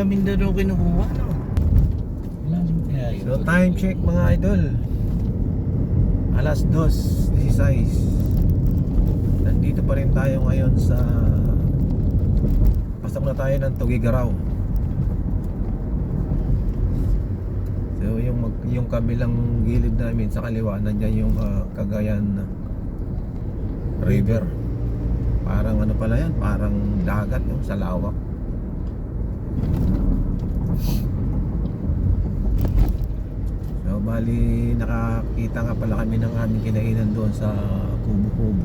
Mindanao kinukuha, no? Malalim kaya yun. So time check mga idol. Alas 2:16. Nandito pa rin tayo ngayon sa pasok na tayo ng Tugigaraw. So yung kabilang gilid namin sa kaliwa, nandiyan yung Cagayan River. Parang ano pala yan, parang dagat yung sa lawak. So bali nakakita nga pala kami ng aming kinainan doon sa Kubo-Kubo.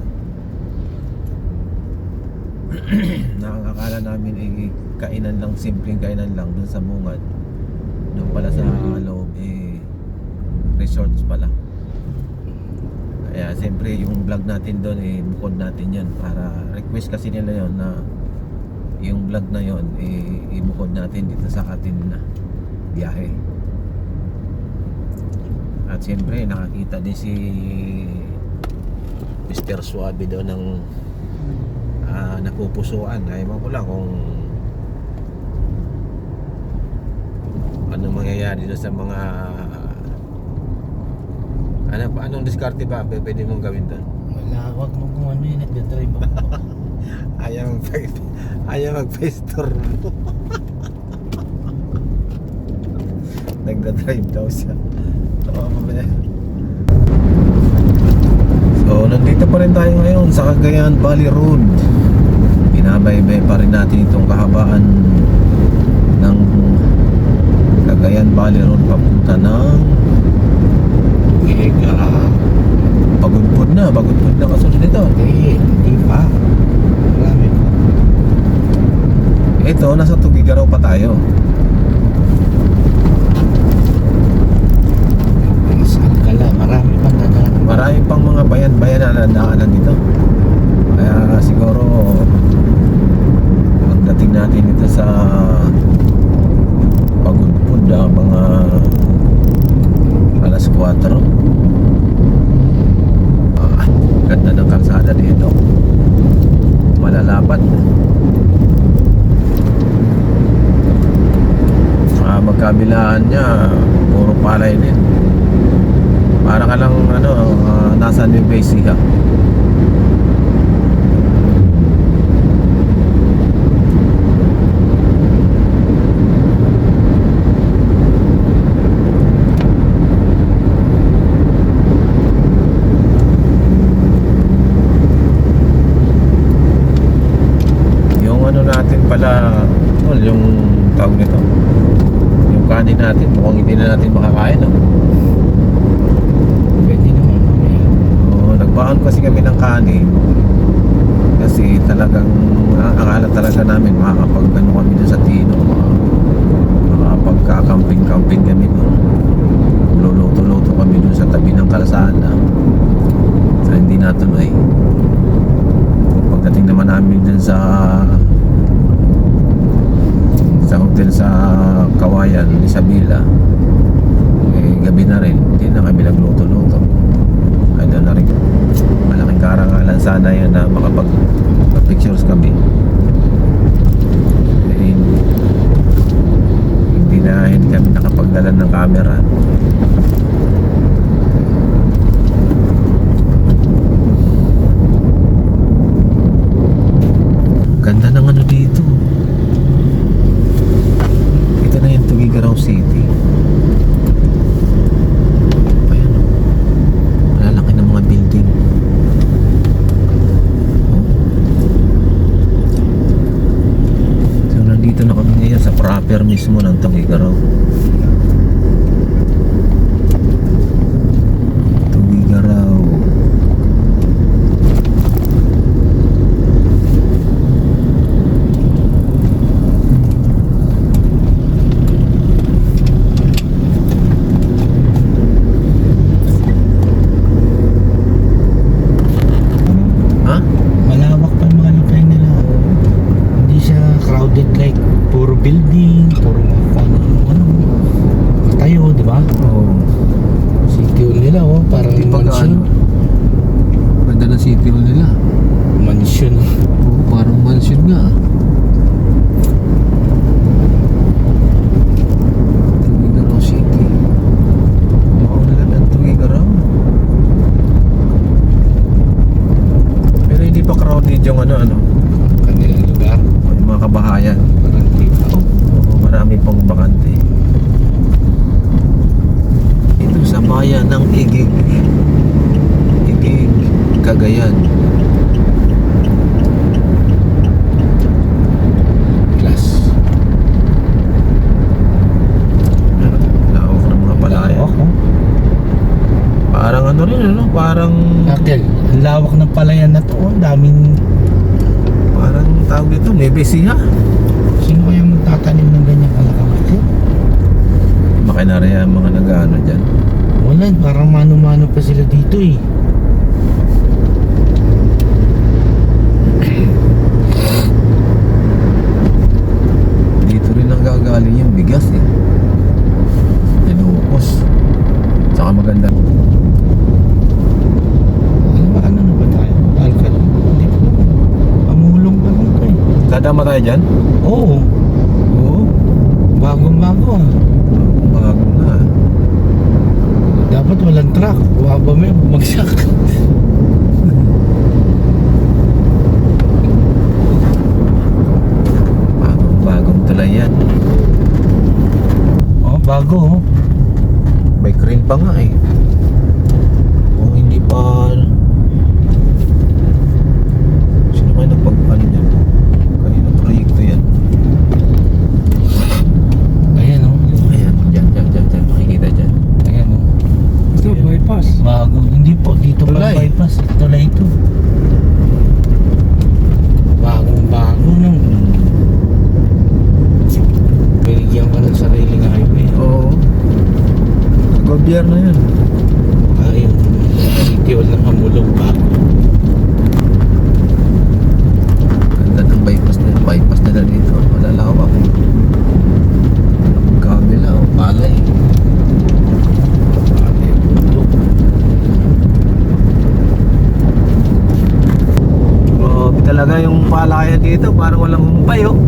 Nakakala namin ay kainan lang, simpleng kainan lang doon sa bungad. Doon pala sa loob resorts pala. Kaya siyempre yung vlog natin doon bukod natin yan, para request kasi nila yon na yung vlog na yon ibukod natin dito sa atin na biyahe. At siyempre nakakita din si Mr. Suabe doon ng napupusuan. Ewan ko lang kung ano mangyayari doon sa mga anong diskarte ba pwede mong gawin doon? Wala, wag mo kung ano yun, nagdadrive ako. Ayaw mag-pastor mo. Nagdadrive daw siya. So nandito pa rin tayo ngayon sa Cagayan Valley Road. Binabaybay pa rin natin itong kahabaan ng Cagayan Valley Road papunta ng Bagudpod na kasunod nito. Hindi pa. Marami pa. Ito, nasa Tugigaraw pa tayo. Saan ka lang, marami pang dadaan. Marami pang mga bayan-bayan na nadaanan dito. Kaya siguro pagdating natin dito sa Bagudpod mga alas 4. Ganda ng kalsada dito, malalapad. Magkabilaan niya puro palay din. Para ka lang nasa New Basic ha. Yung tawag nito, yung kanin natin mukhang hindi na natin makakain, no? Pwede naman mamaya. Nagbaon kasi kami ng kanin kasi talagang akala talaga namin makakapag kami doon sa Tino, makakapagka-camping kami doon, luluto-luto kami doon sa tabi ng kalsada. So hindi natuloy. Pagdating naman namin doon sa hotel sa Kawayan, Isabela, gabi na rin, hindi na kami nagluto-luto. Ay doon na rin, malaking karangalan sana yan na makapag-pictures kami. Hindi kami nakapagdala ng camera. Ganda ng ano dito. Tugigaraw City. Ayan, malalaki ng mga building. So nandito na kami ngayon sa proper mismo ng Tugigaraw. Tugigaraw. Building, puro tayo, di ba? Oo. City hall nila, parang mansion. Ganda ng city hall nila. Mansion. Oo, parang mansion nga. Cagayan. Class. Lawak ng mga palaya. Ako. Parang ano rin, ano? Parang Akel, ang lawak ng palayan na to. Ang daming... parang tawag dito, may besiha. Sino kaya magtatanim ng ganyang kalaki? Makinarya ang mga nag-ano dyan. Wala, parang mano-mano pa sila dito eh. Dito rin ang gagaling yung bigas eh. Ilocos. Saka maganda. Ano na ba tayo? Alcal? Hindi pa naman. Pamulong pa lang to eh. Dadama tayo dyan? Oo, Oo. bagong-bago ah. Bago na. Dapat walang truck. Buha ba may bumagsak? Bagong tulay yan. Oh, bago oh. May crane pa nga eh. Kung hindi pa... Sino kayo nagpagpalit yan? Kanina proyekto yan. Ayan oh. Ayan, dyan. Makikita dyan. Ayan oh. Ito, bypass. Bago. Hindi po. Dito pa Tulay. bypass. Tulay ito. Bagong-bago no. Binigyan ka ng sariling highway. Oo. Gobyerno yan. Ay, yung city hall ng Hamulong bago. Ganda ng bypass nila dito. Malalawak. Kabila o palay. Pati yung bundok. Grabe talaga yung palayan dito. Parang walang humpay oh.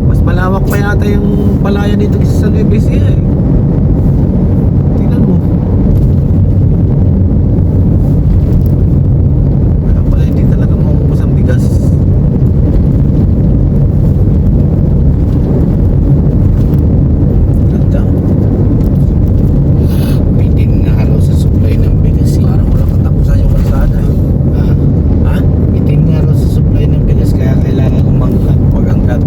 Mas malawak pa yata yung palayan dito kaysa sa Nueva Ecija eh. Tingnan mo. Kaya pala hindi talaga maubos ang bigas. Ganda. May tinaro sa supply ng bigas eh. Parang walang katapusan yung kalsada eh. Ah, Ha? may tinaro sa supply ng bigas kaya kailangan umangkat. Huwag angkat.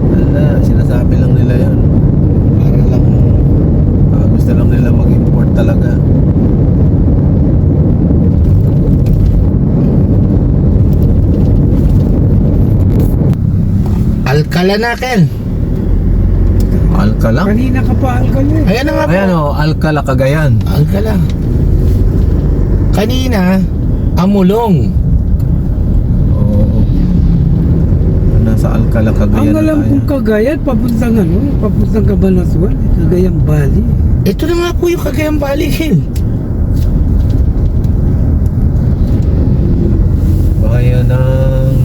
Wala, sinasabi lang nila yun. Para lang Gusto lang nila mag-import talaga. Alcala na, Ken. Alcala? Kanina ka pa, Alcal eh. Ayan na nga po. Ayan o, Alcala, Cagayan. Alcala. Kanina, Amulong. Oo. Nasa Alcala, Cagayan Ang na alam tayo. kong Cagayan, papuntang Cabanatuan, Cagayan Valley. Ito na nga po yung Cagayan Valley Hill. Bayan ng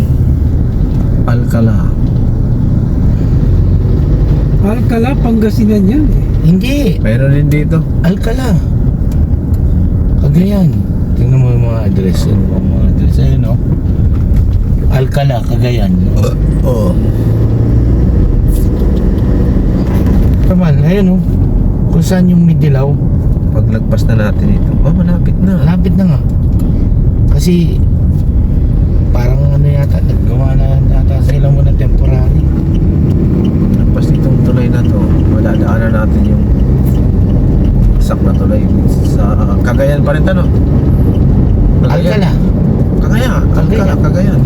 Alcala. Alcala, Pangasinan yan eh. Hindi, Mayroon din dito. Alcala. Cagayan. Tingnan mo yung mga address. Ano ba mga address? Ayun no? Alcala, Cagayan. Oo. Naman, ayun no? Kung saan yung Midilaw. Paglagpas na natin ito. Malapit na. Malapit na nga. Kasi parang ano yata, naggawa na yata sila muna temporary. Paglagpas nitong tulay na to, madadaanan natin yung sak na tulay sa Cagayan pa rin no? Alcala. Cagayan.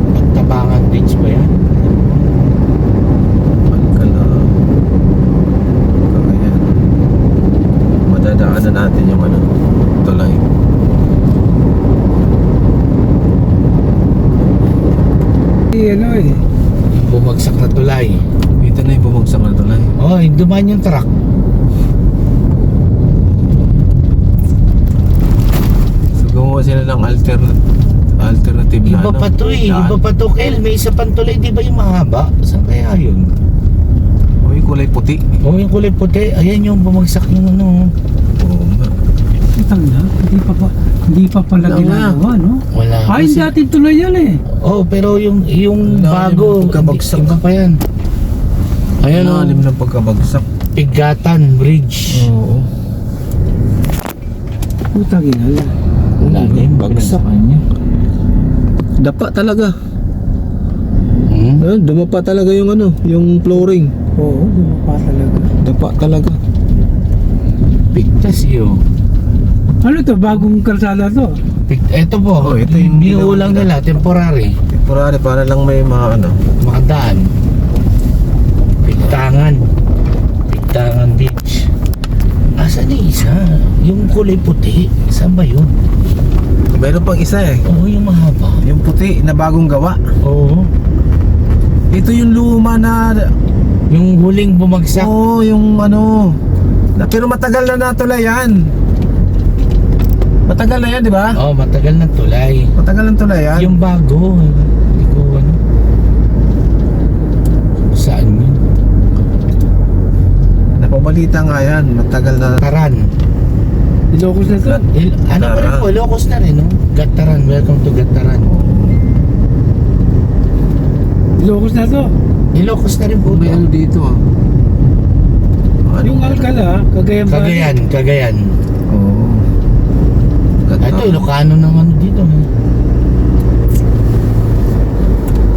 Pagtabangan Beach ba yan? Alcala. Cagayan. Madadaanan natin yung ano, tulay. Ano eh. Bumagsak na tulay. Dito na yung bumagsak na tulay. Oh, dumaan yung truck. So gumawa sila ng alternative na Iba pa to eh. daan. Iba pa to, Kel. May isa pang tulay. Di ba yung mahaba? Saan kaya yun? O yung kulay puti. Oh, yung kulay puti. Ayan yung bumagsak yung ano. Oo nga. Itang na, hindi pa pala Wala nga. ginagawa, no? Wala. Ay, Kasi- dati tuloy yan eh. Oh, pero yung Wala, bago, yung pagkabagsak. iba pa yan. Ayan Ang oh, alim ng pagkabagsak. Pigatan Bridge. Oo. Putang ina lang. Lalim, Bagsak. kanya. Dapa talaga. Hmm? Ayun, dumapa talaga yung ano, yung flooring. Oo, dumapa talaga. Dapa talaga. Pigtas yun. Ano to? Bagong kalsada to? Ito po, Oh, ito yung binuo lang nila, temporary. Temporary para lang may mga ano. Makadaan. Pigtangan. Pigtangan Beach. Asan yung isa? Yung kulay puti. Saan ba yun? Meron pang isa eh. Oo, yung mahaba. Yung puti na bagong gawa. Oo. Ito yung luma na. Yung huling bumagsak. Oo, yung ano. Pero matagal na natulay yan. Matagal na yan, di ba? Oo, matagal na tulay. Matagal na tulay yan. Yung bago, hindi ko ano. Saan yun? Napabalita nga yan. Matagal na. Taran. Ilocos na to? Ano pa rin po, Ilocos na rin, no? Gataran, welcome to Gataran. Ilocos na to? Ilocos na rin po. May ano dito ah. Ano? Yung Alcala, Cagayan ba? Cagayan. Oo. Ganda. Ito, Ilocano ng ano dito.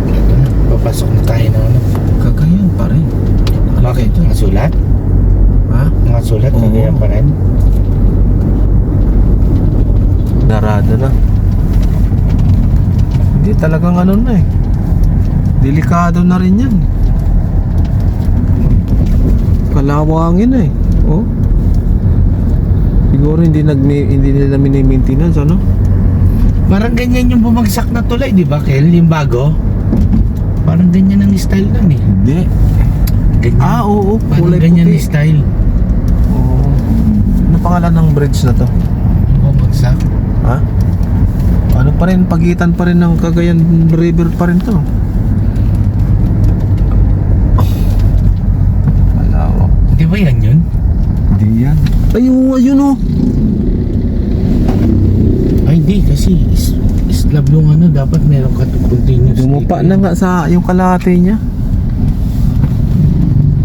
Ito na, papasok na tayo ng ano. Cagayan pa rin. Bakit? Mga sulat? Ha? Mga sulat, Oo. Cagayan pa rin. Narado na. Hindi talagang ano na eh. Delikado na rin yan. Kalawangin eh. Oh. Siguro hindi nila mini-maintenance ano? Parang ganyan yung bumagsak na tulay, di ba, Kel? Yung bago. Parang ganyan ang style nun eh. Hindi. Ganyan. Oo, Parang kulay ganyan puti. yung style. Oo. Ano pangalan ng bridge na to? Bumagsak. Ha? Ano pa rin, pagitan pa rin ng Cagayan River pa rin to. Malawak. Di ba yan yun? Hindi yan. Ayun oh. Ay, di. Kasi slab yung ano, dapat meron ka to continuous. Dumapa na nga sa yung kalahati niya.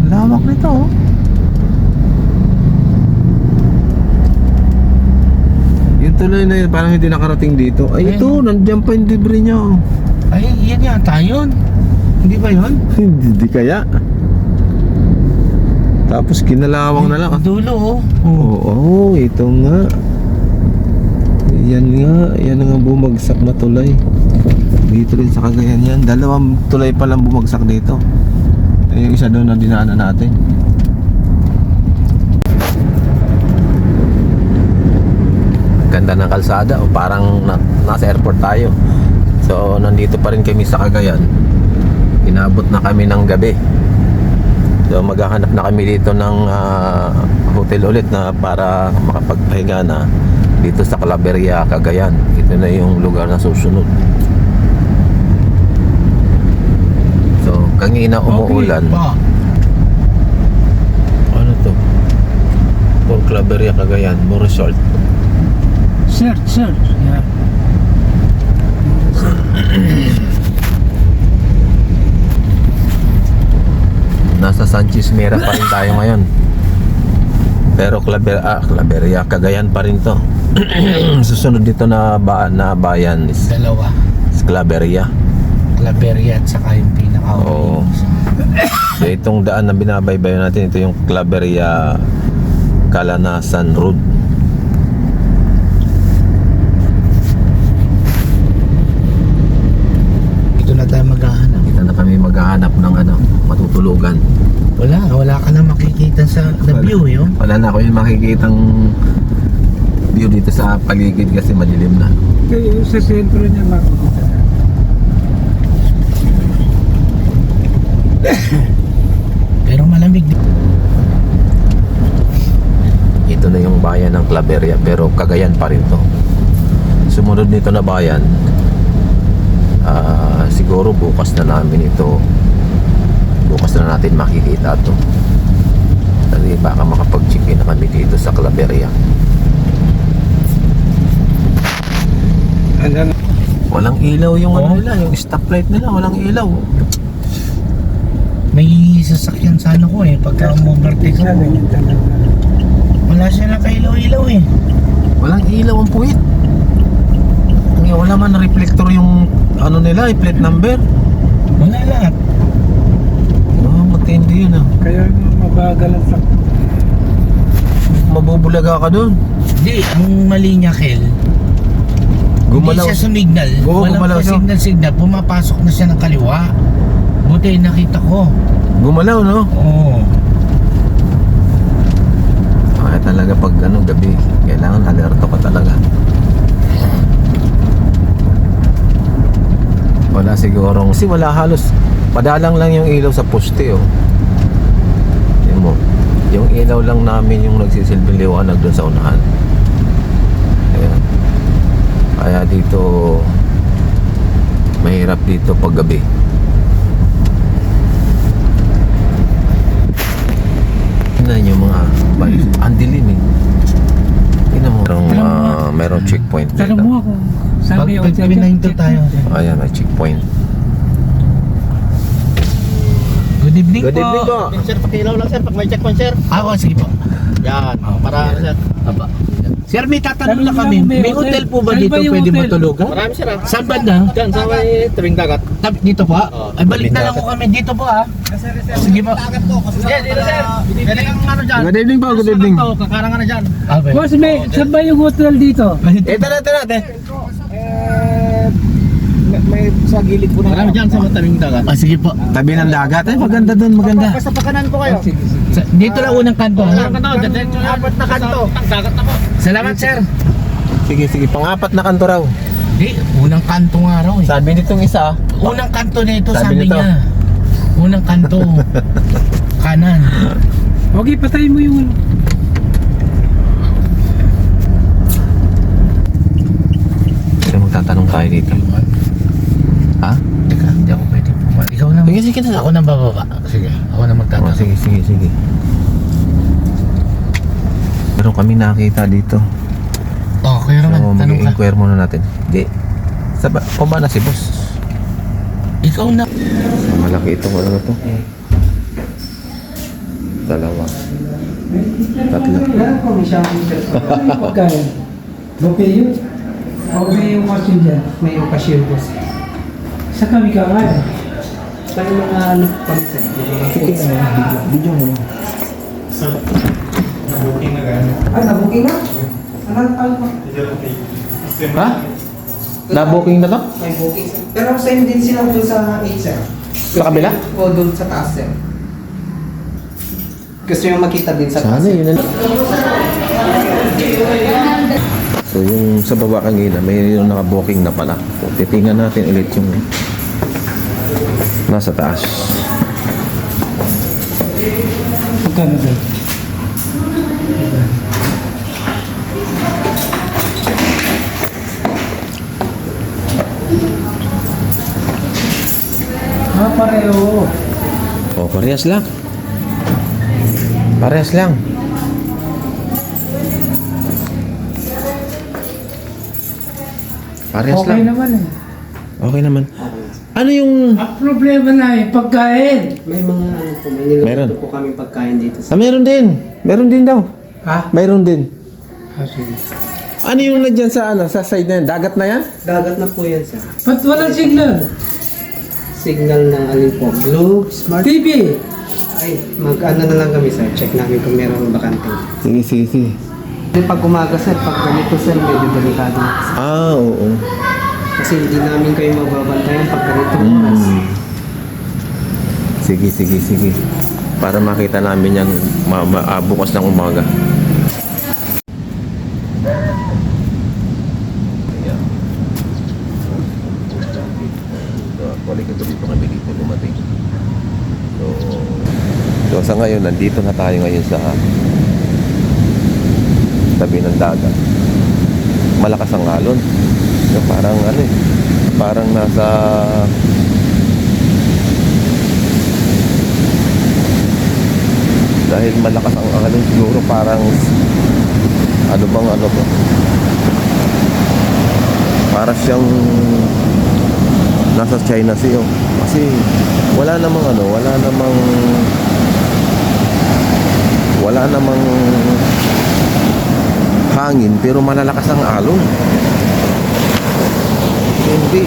Lawak nito oh. Yung tuloy na yun, parang hindi nakarating dito. Ay, Ayun. ito, nandiyan pa yung debris niya oh. Ay, yan yata yun. Hindi ba yun? Hindi kaya. Tapos kinalawang na lang. Ang dulo, oh. Oo, ito nga. Yan nga bumagsak na tulay. Dito rin sa Cagayan yan. Dalawang tulay pa lang bumagsak dito. Yung isa doon na dinaanan natin. Ganda ng kalsada o parang nasa airport tayo. So nandito pa rin kami sa Cagayan. Inabot na kami ng gabi. So maghahanap na kami dito ng hotel ulit na para makapagpahinga na dito sa Claveria, Cagayan. Ito na yung lugar na susunod. So kanina umuulan. Pa. Ano to? For Claveria, Cagayan, more resort. Search. Yeah. Nasa Sanchez Mera pa rin tayo ngayon. Pero Claveria, Cagayan pa rin to. Susunod dito na bayan is Dalawa. Claveria. Claveria at saka yung Oo. So itong daan na binabaybayan natin, ito yung Claveria Calanasan Road. Dito na tayo maghahanap. Dito na kami maghahanap ng matutulugan. Wala ka na makikita sa the view, yun. Wala na ako yung makikitang view dito sa paligid kasi madilim na. Kaya sa sentro niya makikita na. Pero malamig. Ito na yung bayan ng Claveria pero Cagayan pa rin to. Sumunod nito na bayan, siguro bukas na namin ito. Bukas na natin makikita to. Kasi baka makapag-check-in na kami dito sa Claveria. Walang ilaw yung ano nila, yung stoplight nila, walang ilaw. May sasakyan sa ano ko eh. Pagka umovertake Isa ako. lang yung talaga. Wala siya nakailaw-ilaw eh. Walang ilaw ang puwit. Wala man reflector yung ano nila, plate number. Wala lahat. Oh, matindi yun ah. Kaya nga mabagal ang sakto. Mabubulaga ka doon. Hindi, ang mali niya, Kel. Gumalaw. Hindi siya sumignal. Oo, Walang gumalaw siya. signal. Pumapasok na siya ng kaliwa. Buti nakita ko. Gumalaw, no? Oo. Kaya talaga pag ano, gabi, kailangan alerto ka talaga. Wala sigurong, kasi wala halos, padalang lang yung ilaw sa poste, oh. Yan mo, yung ilaw lang namin yung nagsisilbing liwanag doon sa unahan. Ayan. Kaya dito, mahirap dito pag gabi. Tingnan yung mga balis, ang dilim eh. Tingnan mo, merong checkpoint Tanong dito. mo ako. Sabi Pag pinahinto tayo. Ayan, may checkpoint. Good evening Good evening po. Sir, pakilaw lang sir, pag may checkpoint sir. Ako, sige po. Yan, para sir. Aba. Sir, may tatanong na Tanong kami. lang, may May hotel. hotel po ba Saan dito ba yung pwede hotel? matulugan? Marami sir ah. Saan banda? Diyan, sa may tabing dagat. Dito po? Oo. Ay, balik na lang ko kami dito po ah. Sige po. Yan, dito sir. Pwede kang ano dyan. Good evening po, good evening. Kakarangan na dyan. Okay. Boss, saan ba yung hotel dito? Ito natin. May sa gilid po na. Marami dyan sa may tabing dagat. Ah, sige po. Tabi ng dagat. Ay, maganda doon, maganda. Basta pagkanan po kayo. Dito lang unang kanto. Alam ka na, dyan yung apat na kanto. Dagat na po. Salamat, sir. Sige, pang-apat na kanto raw. Di, unang kanto nga raw eh. Sabi nitong isa, Unang kanto na ito, Sabi sabi nito. niya. Unang kanto. Kanan. Okay, patayin mo yung... Kasi magtatanong tayo dito. Ha? Teka, hindi ako pwede pumal. Ikaw na. Sige na. Ako nang bababa. Sige, ako na Oh, magtatanong. sige. Meron kami nakita dito. Oh, kaya So, naman, tanong ka. mag-inquire muna natin. Hindi. O ba na si boss? Ikaw na. Malaki itong ano to. Dalawa. Tatlo. Pagkain. Okay yun. Okay yung okasyon dyan. May okasyon po. Sa kami kakain. Tayo mga ano kami sa Video mo. nabuking na? Ano? Ha? Na-booking na to? May booking sir. Pero same din sila doon sa 8 sir. Sa kabila? O doon sa taas sir. Gusto nyo makita din sa taas. Sana yun. So yung sa baba kanina, may yung naka-booking na pala. So, titingnan natin ulit yung nasa taas. Pagkano dyan? Pareho. O, parehas lang. Parehas lang. Parehas Okay lang. naman eh. Okay naman. Ano yung... Ang problema na eh, pagkain. May mga ano po, may niluto Meron. po kami pagkain dito. Ah, meron din. Meron din daw. Ha? Meron din. Sige. Ano yung nandyan sa ano, sa side na yan? Dagat na yan? Dagat na po yan sir. Ba't walang signal? Signal ng alin po, Globe, Smart. TV. Ay, mag-ano na lang kami sir. Check namin kung merong bakante. Sige. Pag umaga sir, pag ganito sir, medyo delikado. Ah, oo. Kasi hindi namin kayo mababantayan pag ganito oras. Sige. Para makita namin yan bukas ng umaga. Balik ito dito kami dito lumating. So sa ngayon, nandito na tayo ngayon sa tabi ng dagat. Malakas ang alon. So, parang ano eh, parang nasa dahil malakas ang alon siguro parang ano bang ano ba para siyang nasa China Sea oh. Kasi wala namang hangin pero malalakas ang alon. Hindi.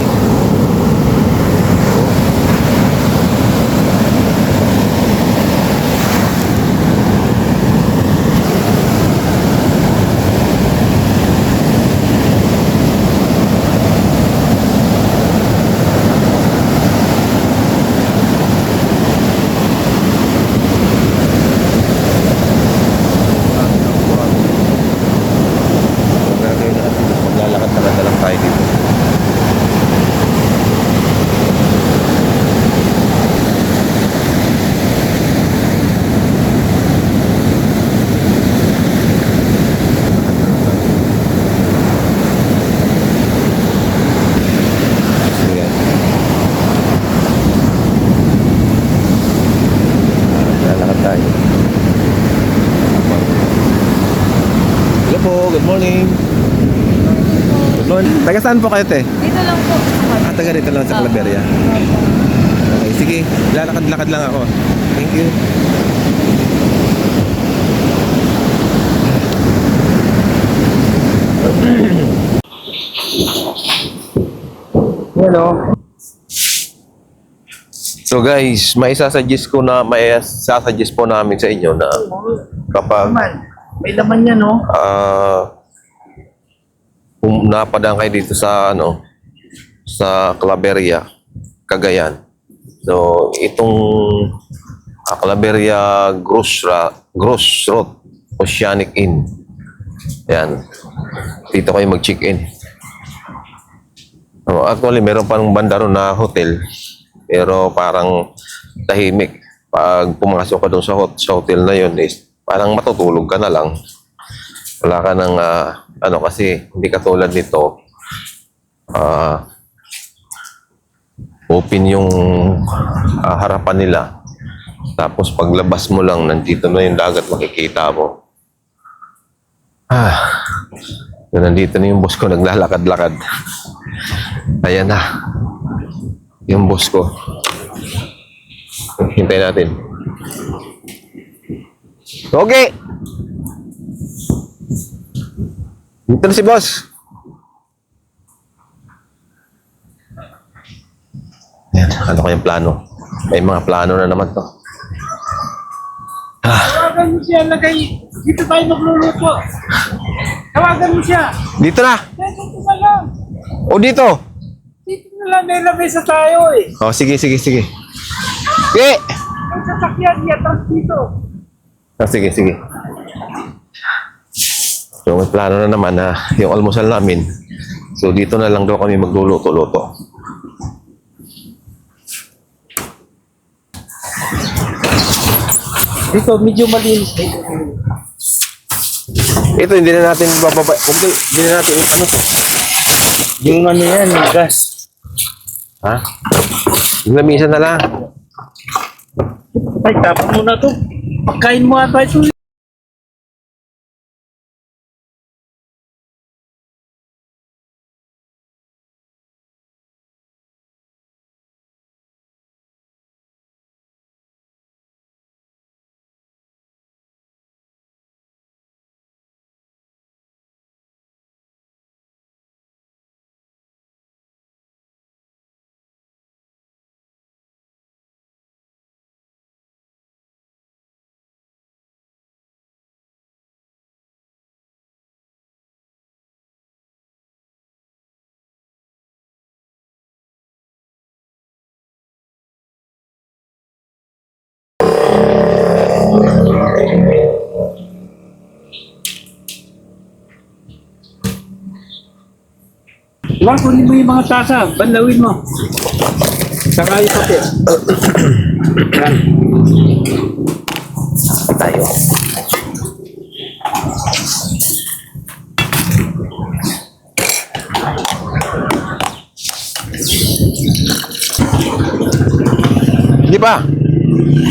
Maglalakad na lang tayo dito. Sige. Maglalakad tayo. Hello po, good morning. Good morning. Taga saan po kayo, te? Dito lang po. Taga rito lang sa Claveria. Okay, sige. Lalakad-lakad lang ako. Thank you. Hello. So guys, may sasuggest po namin sa inyo na kapag May laman yan, no? kung napadaan kayo dito sa sa Claveria, Cagayan. So itong Claveria Gross Road Oceanic Inn. Yan. Dito kayo mag-check-in. So, actually, meron pa ng banda ron na hotel. Pero parang tahimik. Pag pumasok ka doon sa hotel na yun, is parang matutulog ka na lang. Wala ka ng, kasi hindi katulad nito, open yung harapan nila. Tapos paglabas mo lang, nandito na yung dagat, makikita mo. Nandito na yung boss ko, naglalakad-lakad. Ayan na. Yung boss ko. Hintayin natin. Okay. Dito na si boss. Ayan, ano kayong plano? May mga plano na naman to. Tawagan mo siya, lagay. Dito tayo magluluto. Tawagan mo siya. Dito na. Dito na lang. O dito. Dito na lang, may lamesa tayo eh. O, sige. Okay. Ang sasakyan niya, tapos dito. Sige. So, may plano na naman na yung almusal namin. So, dito na lang daw kami magluluto-luto. Dito, medyo malinis. Ito, hindi na natin bababa. Hindi na natin ano to. Yung ano yan, yung gas. Ha? Yung lamisa na lang. Ay, tapos mo na to. Pagkain mo ata ito. Diba, kunin mo yung mga tasa. Bandawin mo. Saka yung kape. Yan. Tayo. Hindi pa.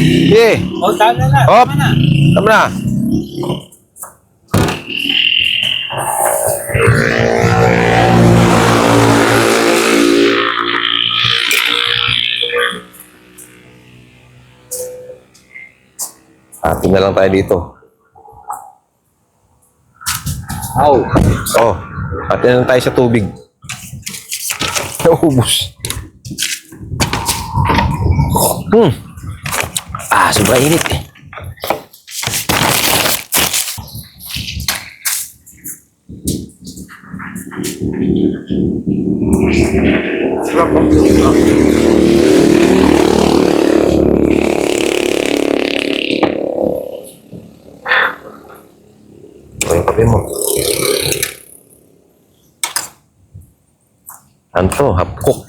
Sige. O, tama na. Hop. Tama na. Tama na. Atin na lang tayo dito. Aw. Oh, atin na tayo sa tubig. Naubos. Sobrang init eh. Yung kape mo. Ano to? Half cook.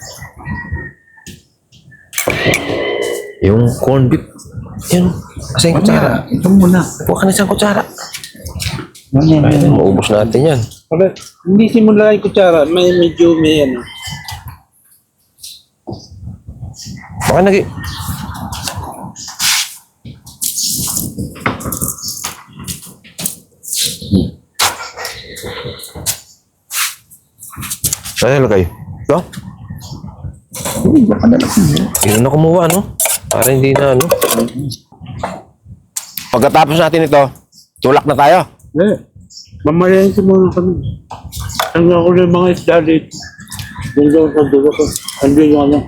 Yung corned beef. Yan. Kasi yung kutsara. Ito muna. Huwag ka na isang kutsara. Yan. Ayun, maubos natin yan. Okay. Hindi simula yung kutsara. Medyo may ano. Baka nag- Saan nilagay? Ito? Hindi na kumuha, no? Para hindi na, no? Pagkatapos natin ito, tulak na tayo. Mamayahin ko muna kami. Ang ako na yung mga isda dito. Yung sa dulo ko. Andun yung ano.